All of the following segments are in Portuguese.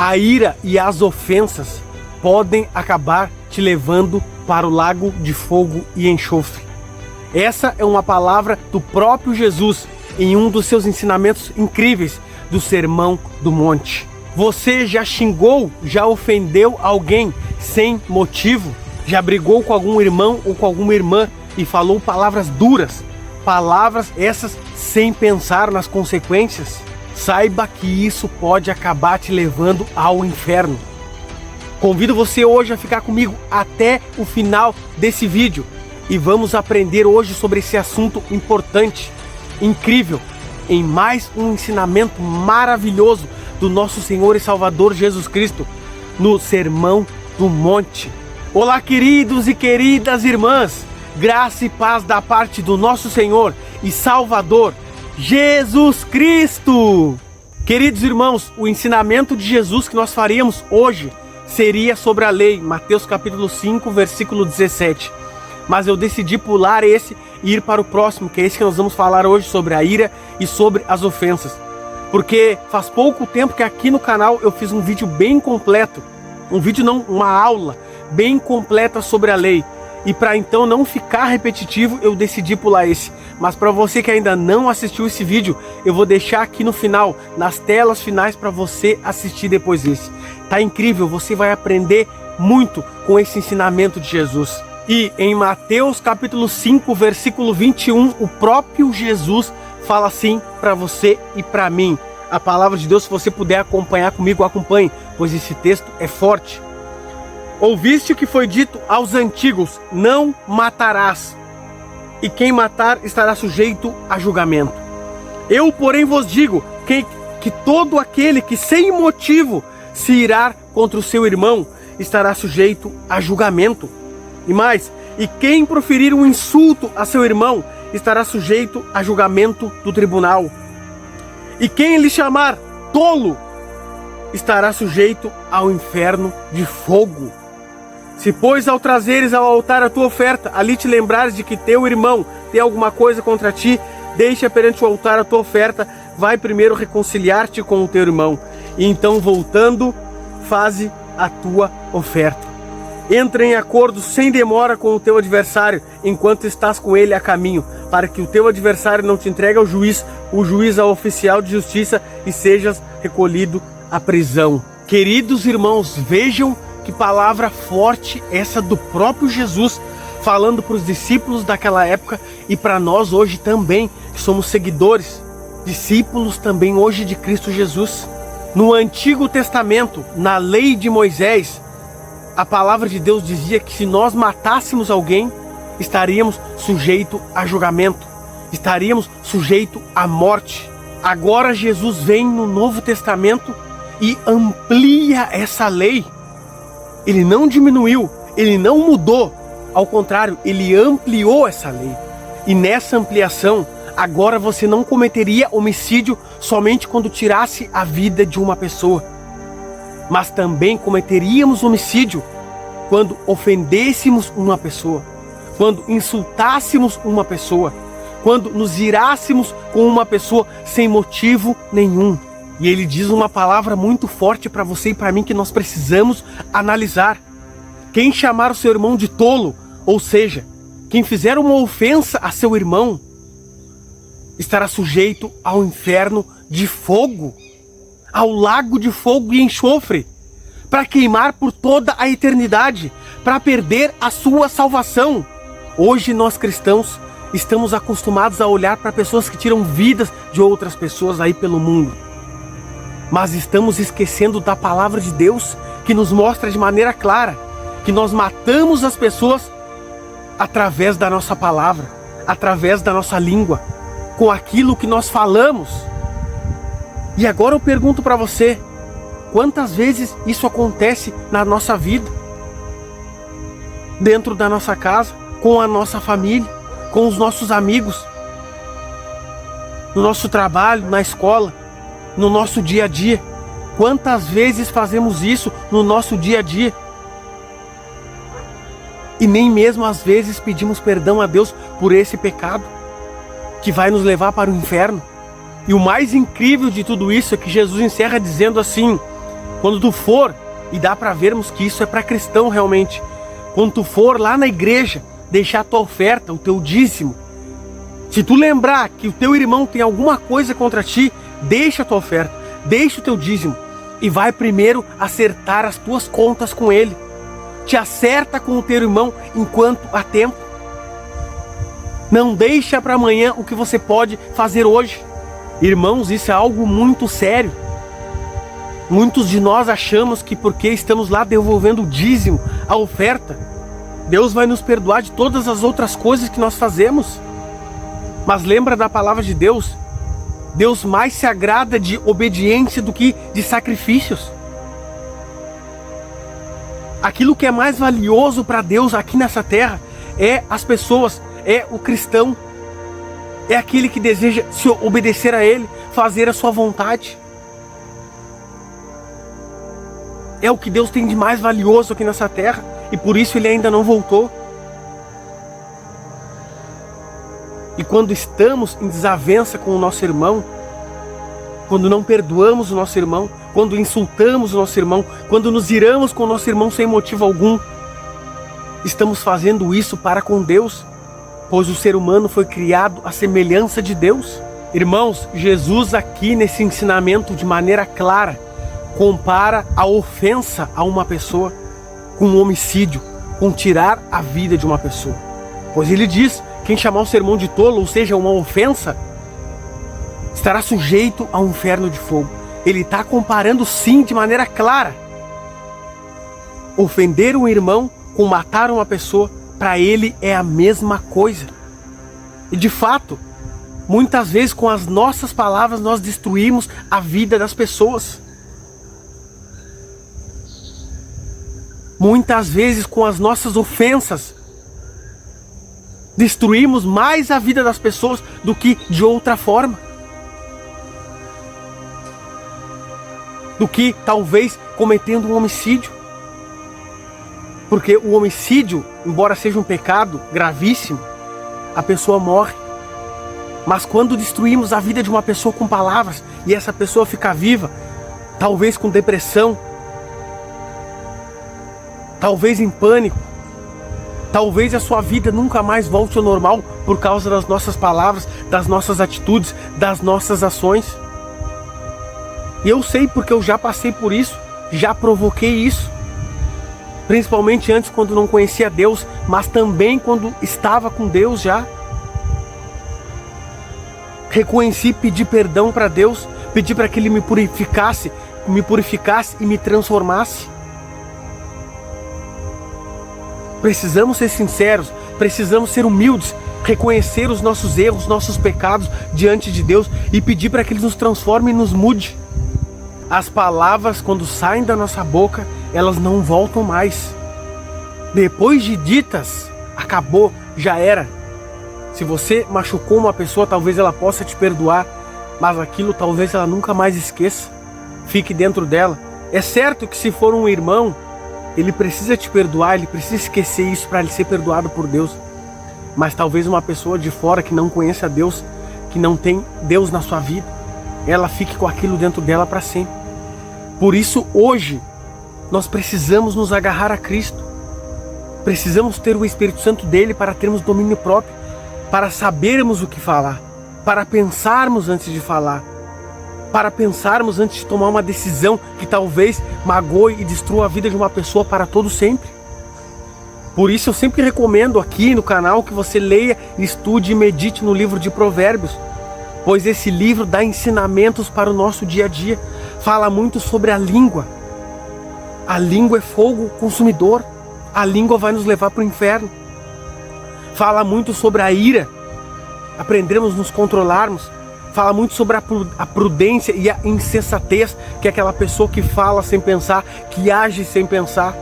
A ira e as ofensas podem acabar te levando para o lago de fogo e enxofre. Essa é uma palavra do próprio Jesus em um dos seus ensinamentos incríveis do Sermão do Monte. Você já xingou, já ofendeu alguém sem motivo? Já brigou com algum irmão ou com alguma irmã e falou palavras duras? Palavras essas sem pensar nas consequências? Saiba que isso pode acabar te levando ao inferno. Convido você hoje a ficar comigo até o final desse vídeo e vamos aprender hoje sobre esse assunto importante, incrível, em mais um ensinamento maravilhoso do nosso Senhor e Salvador Jesus Cristo no Sermão do Monte. Olá, queridos e queridas irmãs, graça e paz da parte do nosso Senhor e Salvador Jesus Cristo. Queridos irmãos, o ensinamento de Jesus que nós faríamos hoje seria sobre a lei, Mateus capítulo 5, versículo 17. Mas eu decidi pular esse e ir para o próximo, que é esse que nós vamos falar hoje, sobre a ira e sobre as ofensas. Porque faz pouco tempo que aqui no canal eu fiz um vídeo bem completo, uma aula bem completa sobre a lei. E para então não ficar repetitivo, eu decidi pular esse. Mas para você que ainda não assistiu esse vídeo, eu vou deixar aqui no final, nas telas finais, para você assistir depois esse. Tá incrível, você vai aprender muito com esse ensinamento de Jesus. E em Mateus capítulo 5, versículo 21, o próprio Jesus fala assim para você e para mim. A palavra de Deus, se você puder acompanhar comigo, acompanhe, pois esse texto é forte. Ouviste o que foi dito aos antigos: não matarás, e quem matar estará sujeito a julgamento. Eu, porém, vos digo que todo aquele que sem motivo se irar contra o seu irmão estará sujeito a julgamento. E mais, e quem proferir um insulto a seu irmão estará sujeito a julgamento do tribunal. E quem lhe chamar tolo estará sujeito ao inferno de fogo. Se, pois, ao trazeres ao altar a tua oferta, ali te lembrares de que teu irmão tem alguma coisa contra ti, deixa perante o altar a tua oferta, vai primeiro reconciliar-te com o teu irmão, e então, voltando, faze a tua oferta. Entra em acordo sem demora com o teu adversário, enquanto estás com ele a caminho, para que o teu adversário não te entregue ao juiz, o juiz ao oficial de justiça, e sejas recolhido à prisão. Queridos irmãos, vejam que palavra forte essa do próprio Jesus, falando para os discípulos daquela época e para nós hoje também, que somos seguidores, discípulos também hoje de Cristo Jesus. No Antigo Testamento, na lei de Moisés, a palavra de Deus dizia que se nós matássemos alguém, estaríamos sujeitos a julgamento, estaríamos sujeitos à morte. Agora Jesus vem no Novo Testamento e amplia essa lei. Ele não diminuiu, ele não mudou, ao contrário, ele ampliou essa lei. E nessa ampliação, agora você não cometeria homicídio somente quando tirasse a vida de uma pessoa, mas também cometeríamos homicídio quando ofendêssemos uma pessoa, quando insultássemos uma pessoa, quando nos irássemos com uma pessoa sem motivo nenhum. E ele diz uma palavra muito forte para você e para mim que nós precisamos analisar. Quem chamar o seu irmão de tolo, ou seja, quem fizer uma ofensa a seu irmão, estará sujeito ao inferno de fogo, ao lago de fogo e enxofre, para queimar por toda a eternidade, para perder a sua salvação. Hoje nós cristãos estamos acostumados a olhar para pessoas que tiram vidas de outras pessoas aí pelo mundo. Mas estamos esquecendo da palavra de Deus, que nos mostra de maneira clara que nós matamos as pessoas através da nossa palavra, através da nossa língua, com aquilo que nós falamos. E agora eu pergunto para você, quantas vezes isso acontece na nossa vida? Dentro da nossa casa, com a nossa família, com os nossos amigos, no nosso trabalho, na escola, no nosso dia a dia. Quantas vezes fazemos isso no nosso dia a dia? E nem mesmo às vezes pedimos perdão a Deus por esse pecado que vai nos levar para o inferno. E o mais incrível de tudo isso é que Jesus encerra dizendo assim: Quando tu for, e dá para vermos que isso é para cristão realmente, quando tu for lá na igreja, deixar a tua oferta, o teu dízimo, se tu lembrar que o teu irmão tem alguma coisa contra ti, deixa a tua oferta, deixa o teu dízimo e vai primeiro acertar as tuas contas com ele. Te acerta com o teu irmão enquanto há tempo. Não deixa para amanhã o que você pode fazer hoje. Irmãos, isso é algo muito sério. Muitos de nós achamos que porque estamos lá devolvendo o dízimo, a oferta, Deus vai nos perdoar de todas as outras coisas que nós fazemos. Mas lembra da palavra de Deus? Deus mais se agrada de obediência do que de sacrifícios. Aquilo que é mais valioso para Deus aqui nessa terra é as pessoas, é o cristão, é aquele que deseja se obedecer a Ele, fazer a sua vontade. É o que Deus tem de mais valioso aqui nessa terra, e por isso Ele ainda não voltou. E quando estamos em desavença com o nosso irmão, quando não perdoamos o nosso irmão, quando insultamos o nosso irmão, quando nos iramos com o nosso irmão sem motivo algum, estamos fazendo isso para com Deus, pois o ser humano foi criado à semelhança de Deus. Irmãos, Jesus aqui nesse ensinamento de maneira clara compara a ofensa a uma pessoa com um homicídio, com tirar a vida de uma pessoa. Pois ele diz: quem chamar o sermão de tolo, ou seja, uma ofensa, estará sujeito a um inferno de fogo. Ele está comparando sim de maneira clara. Ofender um irmão com matar uma pessoa, para ele é a mesma coisa. E de fato, muitas vezes com as nossas palavras nós destruímos a vida das pessoas. Muitas vezes com as nossas ofensas destruímos mais a vida das pessoas do que de outra forma. Do que talvez cometendo um homicídio. Porque o homicídio, embora seja um pecado gravíssimo, a pessoa morre. Mas quando destruímos a vida de uma pessoa com palavras e essa pessoa fica viva, talvez com depressão, talvez em pânico, talvez a sua vida nunca mais volte ao normal por causa das nossas palavras, das nossas atitudes, das nossas ações. E eu sei porque eu já passei por isso, já provoquei isso. Principalmente antes, quando não conhecia Deus, mas também quando estava com Deus já. Reconheci, pedi perdão para Deus, pedi para que Ele me purificasse e me transformasse. Precisamos ser sinceros, precisamos ser humildes, reconhecer os nossos erros, nossos pecados diante de Deus e pedir para que Ele nos transforme e nos mude. As palavras, quando saem da nossa boca, elas não voltam mais. Depois de ditas, acabou, já era. Se você machucou uma pessoa, talvez ela possa te perdoar, mas aquilo talvez ela nunca mais esqueça. Fique dentro dela. É certo que se for um irmão, ele precisa te perdoar, ele precisa esquecer isso para ele ser perdoado por Deus. Mas talvez uma pessoa de fora que não conheça Deus, que não tem Deus na sua vida, ela fique com aquilo dentro dela para sempre. Por isso hoje nós precisamos nos agarrar a Cristo. Precisamos ter o Espírito Santo dele para termos domínio próprio, para sabermos o que falar, para pensarmos antes de falar, para pensarmos antes de tomar uma decisão que talvez magoe e destrua a vida de uma pessoa para todo sempre. Por isso eu sempre recomendo aqui no canal que você leia, estude e medite no livro de Provérbios, pois esse livro dá ensinamentos para o nosso dia a dia. Fala muito sobre a língua. A língua é fogo consumidor. A língua vai nos levar para o inferno. Fala muito sobre a ira. Aprendermos a nos controlarmos. Fala muito sobre a prudência e a insensatez, que é aquela pessoa que fala sem pensar, que age sem pensar,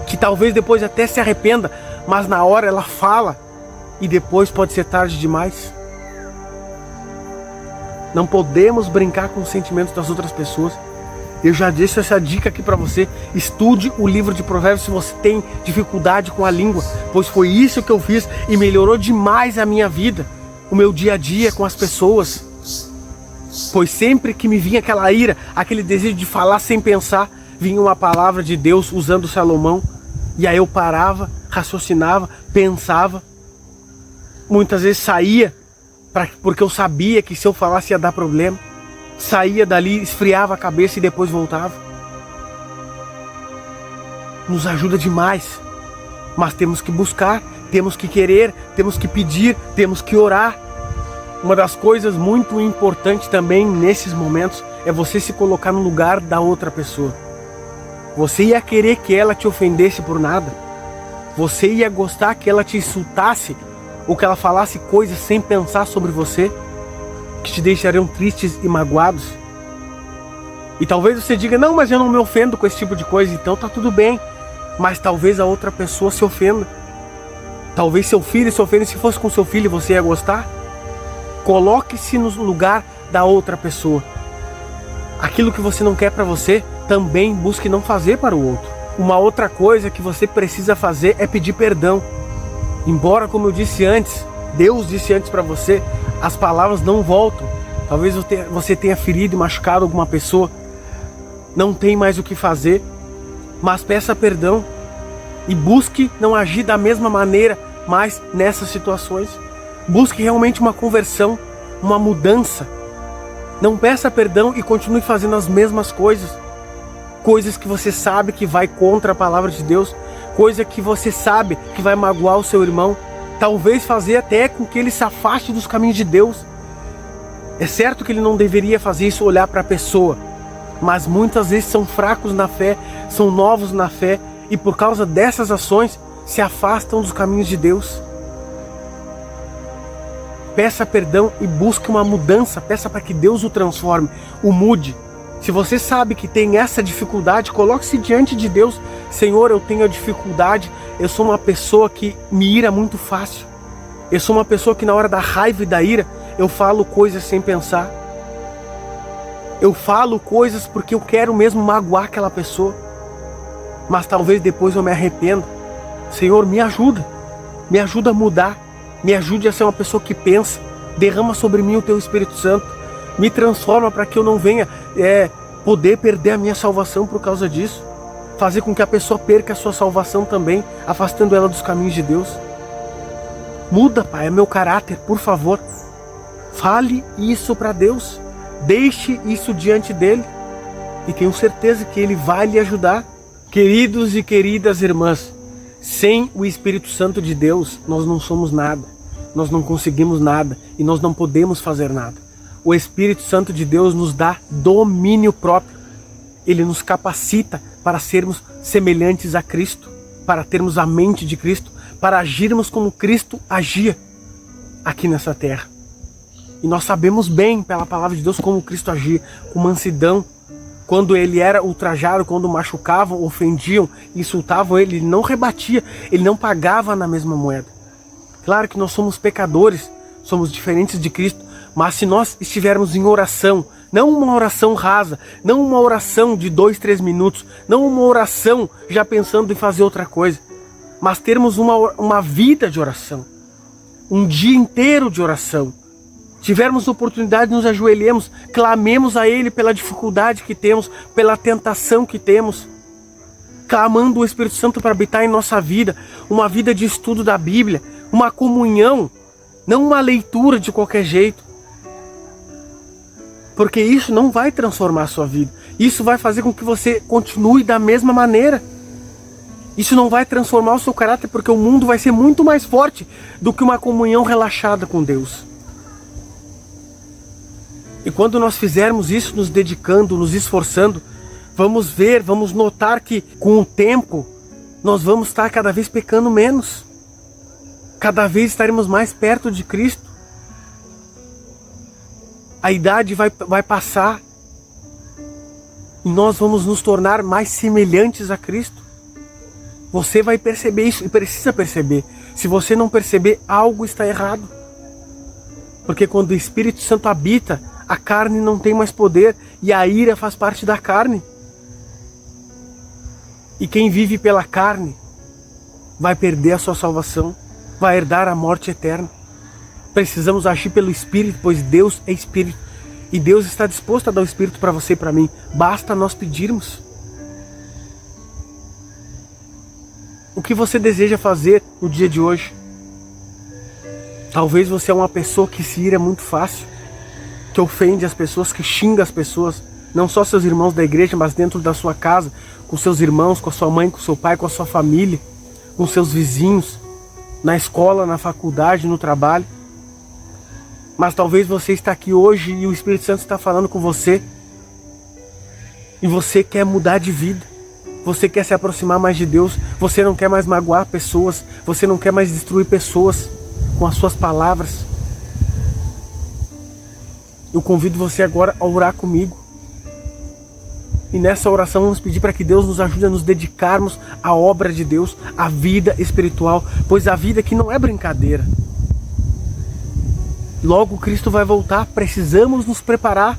que talvez depois até se arrependa, mas na hora ela fala e depois pode ser tarde demais. Não podemos brincar com os sentimentos das outras pessoas. Eu já disse essa dica aqui para você. Estude o livro de Provérbios se você tem dificuldade com a língua, pois foi isso que eu fiz e melhorou demais a minha vida, o meu dia a dia com as pessoas. Pois sempre que me vinha aquela ira, aquele desejo de falar sem pensar, vinha uma palavra de Deus usando Salomão, e aí eu parava, raciocinava, pensava. Muitas vezes saía, porque eu sabia que se eu falasse ia dar problema. Saía dali, esfriava a cabeça e depois voltava. Nos ajuda demais. Mas temos que buscar, temos que querer, temos que pedir, temos que orar. Uma das coisas muito importantes também nesses momentos é você se colocar no lugar da outra pessoa. Você ia querer que ela te ofendesse por nada? Você ia gostar que ela te insultasse ou que ela falasse coisas sem pensar sobre você, que te deixariam tristes e magoados? E talvez você diga, não, mas eu não me ofendo com esse tipo de coisa, então tá tudo bem. Mas talvez a outra pessoa se ofenda. Talvez seu filho se ofenda. Se fosse com seu filho, você ia gostar? Coloque-se no lugar da outra pessoa. Aquilo que você não quer para você, também busque não fazer para o outro. Uma outra coisa que você precisa fazer é pedir perdão. Embora, como eu disse antes, Deus disse antes para você, as palavras não voltam. Talvez você tenha ferido e machucado alguma pessoa. Não tem mais o que fazer. Mas peça perdão e busque não agir da mesma maneira mais nessas situações. Busque realmente uma conversão, uma mudança. Não peça perdão e continue fazendo as mesmas coisas. Coisas que você sabe que vai contra a palavra de Deus. Coisa que você sabe que vai magoar o seu irmão. Talvez fazer até com que ele se afaste dos caminhos de Deus. É certo que ele não deveria fazer isso, olhar para a pessoa. Mas muitas vezes são fracos na fé, são novos na fé, e por causa dessas ações se afastam dos caminhos de Deus. Peça perdão e busque uma mudança, peça para que Deus o transforme, o mude. Se você sabe que tem essa dificuldade, coloque-se diante de Deus. Senhor, eu tenho a dificuldade, eu sou uma pessoa que me ira muito fácil. Eu sou uma pessoa que na hora da raiva e da ira, eu falo coisas sem pensar. Eu falo coisas porque eu quero mesmo magoar aquela pessoa. Mas talvez depois eu me arrependo. Senhor, me ajuda a mudar. Me ajude a ser uma pessoa que pensa. Derrama sobre mim o Teu Espírito Santo. Me transforma para que eu não venha poder perder a minha salvação por causa disso. Fazer com que a pessoa perca a sua salvação também, afastando ela dos caminhos de Deus. Muda, Pai, é meu caráter, por favor. Fale isso para Deus. Deixe isso diante dele e tenho certeza que ele vai lhe ajudar. Queridos e queridas irmãs, sem o Espírito Santo de Deus, nós não somos nada, nós não conseguimos nada e nós não podemos fazer nada. O Espírito Santo de Deus nos dá domínio próprio. Ele nos capacita para sermos semelhantes a Cristo, para termos a mente de Cristo, para agirmos como Cristo agia aqui nessa terra. E nós sabemos bem, pela palavra de Deus, como Cristo agia, com mansidão. Quando ele era ultrajado, quando machucavam, ofendiam, insultavam ele não rebatia, ele não pagava na mesma moeda. Claro que nós somos pecadores, somos diferentes de Cristo, mas se nós estivermos em oração, não uma oração rasa, não uma oração de 2, 3 minutos, não uma oração já pensando em fazer outra coisa, mas termos uma vida de oração, um dia inteiro de oração. Tivermos oportunidade, nos ajoelhemos, clamemos a Ele pela dificuldade que temos, pela tentação que temos, clamando o Espírito Santo para habitar em nossa vida, uma vida de estudo da Bíblia, uma comunhão, não uma leitura de qualquer jeito, porque isso não vai transformar a sua vida, isso vai fazer com que você continue da mesma maneira. Isso não vai transformar o seu caráter, porque o mundo vai ser muito mais forte do que uma comunhão relaxada com Deus. E quando nós fizermos isso, nos dedicando, nos esforçando, vamos ver, vamos notar que com o tempo, nós vamos estar cada vez pecando menos. Cada vez estaremos mais perto de Cristo. A idade vai passar e nós vamos nos tornar mais semelhantes a Cristo. Você vai perceber isso e precisa perceber. Se você não perceber, algo está errado. Porque quando o Espírito Santo habita, a carne não tem mais poder e a ira faz parte da carne. E quem vive pela carne vai perder a sua salvação, vai herdar a morte eterna. Precisamos agir pelo Espírito, pois Deus é Espírito. E Deus está disposto a dar o Espírito para você e para mim. Basta nós pedirmos. O que você deseja fazer no dia de hoje? Talvez você é uma pessoa que se ira muito fácil, que ofende as pessoas, que xinga as pessoas, não só seus irmãos da igreja, mas dentro da sua casa, com seus irmãos, com a sua mãe, com o seu pai, com a sua família, com seus vizinhos, na escola, na faculdade, no trabalho. Mas talvez você está aqui hoje e o Espírito Santo está falando com você e você quer mudar de vida, você quer se aproximar mais de Deus, você não quer mais magoar pessoas, você não quer mais destruir pessoas com as suas palavras. Eu convido você agora a orar comigo. E nessa oração vamos pedir para que Deus nos ajude a nos dedicarmos à obra de Deus, à vida espiritual, pois a vida aqui não é brincadeira. Logo Cristo vai voltar, precisamos nos preparar.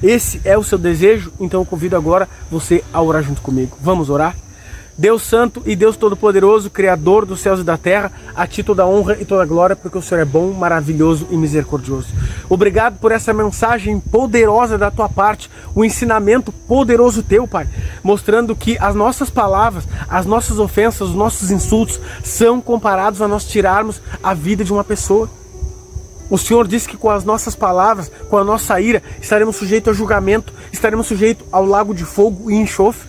Esse é o seu desejo? Então eu convido agora você a orar junto comigo. Vamos orar? Deus Santo e Deus Todo-Poderoso, Criador dos céus e da terra, a Ti toda a honra e toda a glória, porque o Senhor é bom, maravilhoso e misericordioso. Obrigado por essa mensagem poderosa da Tua parte, o ensinamento poderoso Teu, Pai, mostrando que as nossas palavras, as nossas ofensas, os nossos insultos são comparados a nós tirarmos a vida de uma pessoa. O Senhor disse que com as nossas palavras, com a nossa ira, estaremos sujeitos a julgamento, estaremos sujeitos ao lago de fogo e enxofre.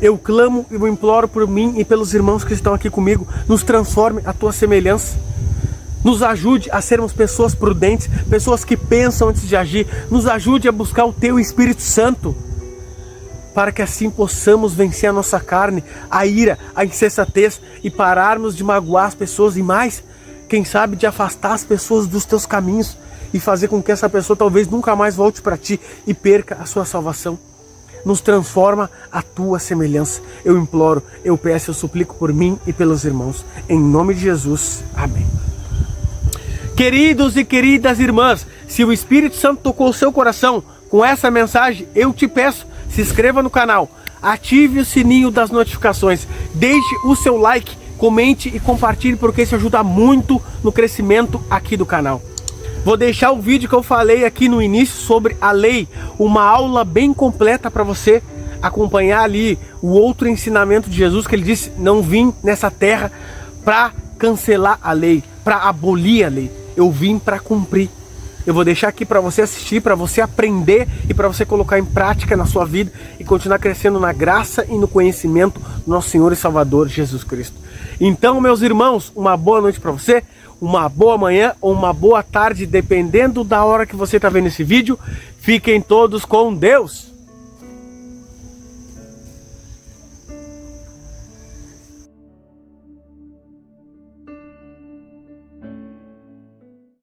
Eu clamo e eu imploro por mim e pelos irmãos que estão aqui comigo, nos transforme à Tua semelhança. Nos ajude a sermos pessoas prudentes, pessoas que pensam antes de agir. Nos ajude a buscar o Teu Espírito Santo, para que assim possamos vencer a nossa carne, a ira, a insensatez e pararmos de magoar as pessoas e mais, quem sabe de afastar as pessoas dos Teus caminhos e fazer com que essa pessoa talvez nunca mais volte para Ti e perca a sua salvação. Nos transforma à Tua semelhança. Eu imploro, eu peço, eu suplico por mim e pelos irmãos. Em nome de Jesus. Amém. Queridos e queridas irmãs, se o Espírito Santo tocou o seu coração com essa mensagem, eu te peço, se inscreva no canal, ative o sininho das notificações, deixe o seu like, comente e compartilhe, porque isso ajuda muito no crescimento aqui do canal. Vou deixar o vídeo que eu falei aqui no início sobre a lei, uma aula bem completa para você acompanhar ali o outro ensinamento de Jesus, que ele disse, não vim nessa terra para cancelar a lei, para abolir a lei, eu vim para cumprir. Eu vou deixar aqui para você assistir, para você aprender e para você colocar em prática na sua vida e continuar crescendo na graça e no conhecimento do nosso Senhor e Salvador Jesus Cristo. Então, meus irmãos, uma boa noite para você, uma boa manhã ou uma boa tarde, dependendo da hora que você está vendo esse vídeo. Fiquem todos com Deus!